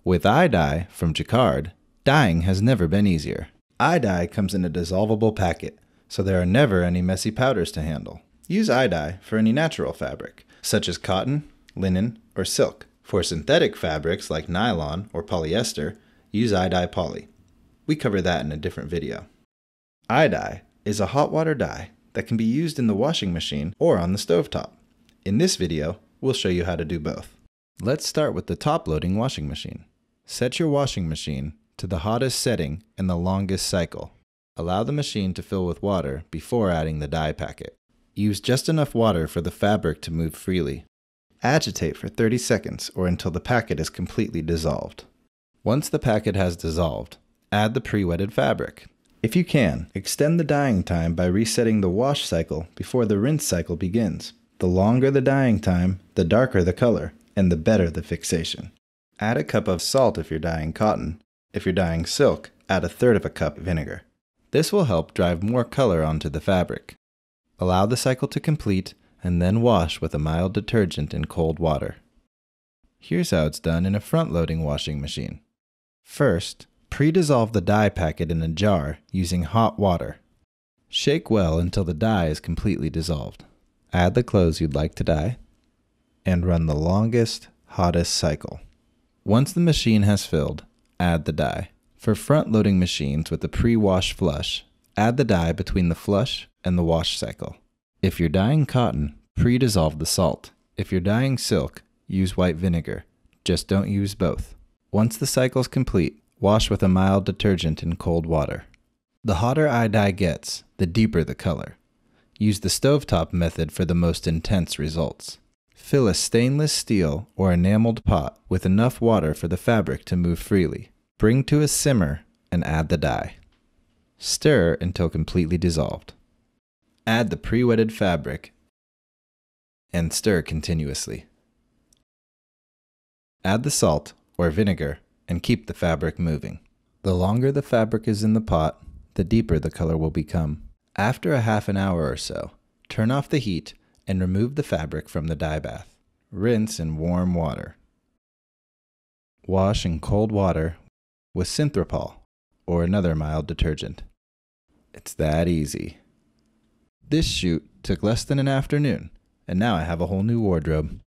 With eye dye from Jacquard, dyeing has never been easier. Eye dye comes in a dissolvable packet, so there are never any messy powders to handle. Use eye dye for any natural fabric, such as cotton, linen, or silk. For synthetic fabrics like nylon or polyester, use eye dye poly. We cover that in a different video. Eye dye is a hot water dye that can be used in the washing machine or on the stovetop. In this video, we'll show you how to do both. Let's start with the top-loading washing machine. Set your washing machine to the hottest setting and the longest cycle. Allow the machine to fill with water before adding the dye packet. Use just enough water for the fabric to move freely. Agitate for 30 seconds or until the packet is completely dissolved. Once the packet has dissolved, add the pre-wetted fabric. If you can, extend the dyeing time by resetting the wash cycle before the rinse cycle begins. The longer the dyeing time, the darker the color, and the better the fixation. Add a cup of salt if you're dyeing cotton. If you're dyeing silk, add 1/3 cup vinegar. This will help drive more color onto the fabric. Allow the cycle to complete and then wash with a mild detergent in cold water. Here's how it's done in a front-loading washing machine. First, pre-dissolve the dye packet in a jar using hot water. Shake well until the dye is completely dissolved. Add the clothes you'd like to dye, and run the longest, hottest cycle. Once the machine has filled, add the dye. For front-loading machines with a pre-wash flush, add the dye between the flush and the wash cycle. If you're dyeing cotton, pre-dissolve the salt. If you're dyeing silk, use white vinegar. Just don't use both. Once the cycle's complete, wash with a mild detergent in cold water. The hotter eye dye gets, the deeper the color. Use the stovetop method for the most intense results. Fill a stainless steel or enameled pot with enough water for the fabric to move freely. Bring to a simmer and add the dye. Stir until completely dissolved. Add the pre-wetted fabric and stir continuously. Add the salt or vinegar and keep the fabric moving. The longer the fabric is in the pot, the deeper the color will become. After a half an hour or so, turn off the heat and remove the fabric from the dye bath. Rinse in warm water. Wash in cold water with Synthropol or another mild detergent. It's that easy. This shoot took less than an afternoon, and now I have a whole new wardrobe.